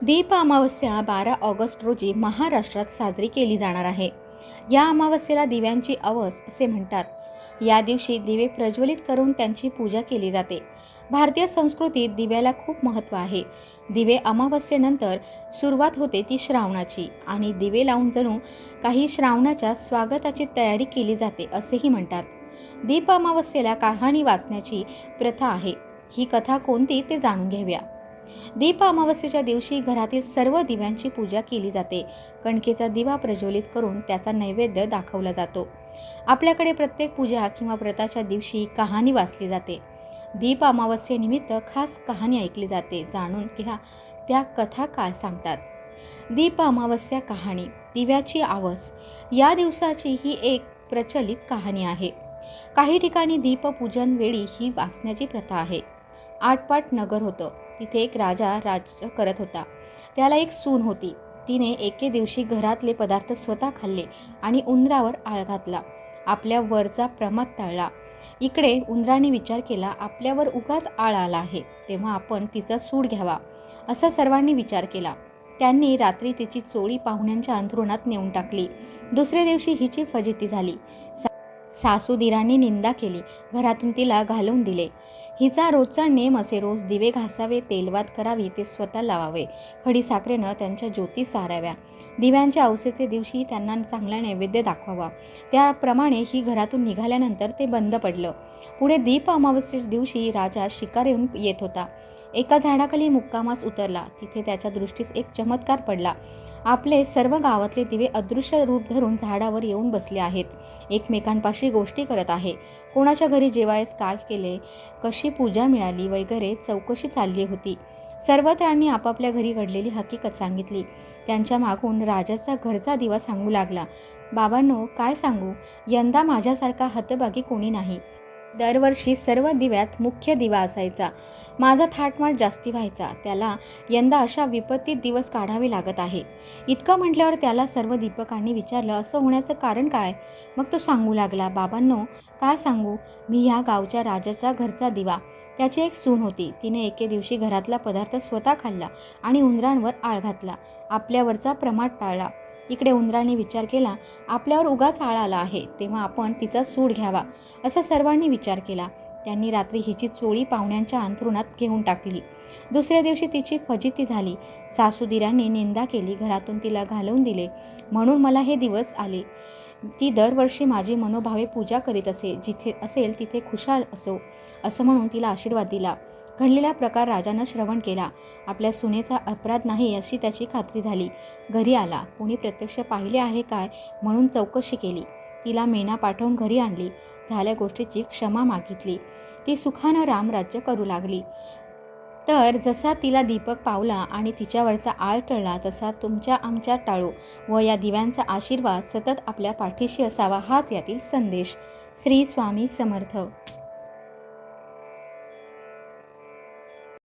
दीप अमावस्या 12 August रोजी महाराष्ट्रात साजरी केली जाणार आहे. या अमावस्येला दिव्यांची अवस असे म्हणतात. या दिवशी दिवे प्रज्वलित करून त्यांची पूजा केली जाते. भारतीय संस्कृतीत दिव्याला खूप महत्त्व आहे. दिवे अमावस्येनंतर सुरुवात होते ती श्रावणाची आणि दिवे लावून जणू काही श्रावणाच्या स्वागताची तयारी केली जाते असेही म्हणतात. दीप अमावस्येला कहाणी वाचण्याची प्रथा आहे. ही कथा कोणती ते जाणून घेऊया. दीप अमावस्येच्या दिवशी घरातील सर्व दिव्यांची पूजा केली जाते. कणकेचा दिवा प्रज्वलित करून त्याचा नैवेद्य दाखवला जातो. आपल्याकडे प्रत्येक पूजा किंवा व्रताच्या दिवशी कहाणी वाचली जाते. दीप अमावस्येनिमित्त खास कहाणी ऐकली जाते. जाणून घ्या त्या कथा काय सांगतात. दीप अमावस्या कहाणी. दिव्याची आवस या दिवसाची ही एक प्रचलित कहाणी आहे. काही ठिकाणी दीपपूजन वेळी ही वाचण्याची प्रथा आहे. आटपाट नगर होतं. तिथे एक राजा राज्य करत होता. त्याला एक सून होती. तिने एके दिवशी घरातले पदार्थ स्वतः खाल्ले आणि उंदरावर आळ घातला. आपल्या वरचा प्रमाद टाळला. इकडे उंदराने विचार केला, आपल्यावर उगाच आळ आला आहे, तेव्हा आपण तिचा सूड घ्यावा. असा सर्वांनी विचार केला. त्यांनी रात्री तिची चोळी पाहुण्यांच्या अंथरुणात नेऊन टाकली. दुसऱ्या दिवशी हिची फजिती झाली. सासूदिरांनी निंदा केली. घरातून तिला घालवून दिले. हिचा रोजचा नेम असे, रोज दिवे घासावे, तेलवात करावी, ते स्वतः लावावे, खडी साखरेनं त्यांच्या ज्योती साराव्या, दिव्यांच्या अवसेचे दिवशी त्यांना चांगला नैवेद्य दाखवावा. त्याप्रमाणे ही घरातून निघाल्यानंतर ते बंद पडलं. पुढे दीप अमावस्येच्या दिवशी राजा शिकारीहून येत होता. एका झाडाखाली मुक्कामास उतरला. तिथे त्याच्या दृष्टीस एक चमत्कार पडला. आपले सर्व गावातले दिवे अदृश्य रूप धरून झाडावर येऊन बसले आहेत. एकमेकांपाशी गोष्टी करत आहे. कोणाच्या घरी जेवायस काय केले, कशी पूजा मिळाली वगैरे चौकशी चालली होती. सर्वत्रांनी आपापल्या घरी घडलेली हकीकत सांगितली. त्यांच्या मागून राजाचा घरचा दिवा सांगू लागला, बाबांनो, काय सांगू, यंदा माझ्यासारखा हतभागी कोणी नाही. दरवर्षी सर्व दिव्यात मुख्य दिवा असायचा. माझा थाटमाट जास्ती व्हायचा. त्याला यंदा अशा विपत्तीत दिवस काढावे लागत आहे. इतकं म्हटल्यावर त्याला सर्व दीपकांनी विचारलं, असं होण्याचं कारण काय? मग तो सांगू लागला, बाबांनो, काय सांगू, मी ह्या गावच्या राजाच्या घरचा दिवा. त्याची एक सून होती. तिने एके दिवशी घरातला पदार्थ स्वतः खाल्ला आणि उंदरांवर आळ घातला. आपल्यावरचा प्रमाद टाळला. इकडे उंदराने विचार केला, आपल्यावर उगाच आळ आला आहे, तेव्हा आपण तिचा सूड घ्यावा. असा सर्वांनी विचार केला. त्यांनी रात्री हिची चोळी पाहुण्यांच्या अंथरुणात घेऊन टाकली. दुसऱ्या दिवशी तिची फजिती झाली. सासूदिरांनी निंदा केली. घरातून तिला घालवून दिले. म्हणून मला हे दिवस आले. ती दरवर्षी माझी मनोभावे पूजा करीत असे. जिथे असेल तिथे खुशाल असो, असं म्हणून तिला आशीर्वाद दिला. घडलेला प्रकार राजानं श्रवण केला. आपल्या सुनेचा अपराध नाही अशी त्याची खात्री झाली. घरी आला. कोणी प्रत्यक्ष पाहिले आहे काय म्हणून चौकशी केली. तिला मेना पाठवून घरी आणली. झाल्या गोष्टीची क्षमा मागितली. ती सुखानं रामराज्य करू लागली. तर जसा तिला दीपक पावला आणि तिच्यावरचा आळ टळला, तसा तुमच्या आमच्या टाळो व या दिव्यांचा आशीर्वाद सतत आपल्या पाठीशी असावा, हाच यातील संदेश. श्री स्वामी समर्थ.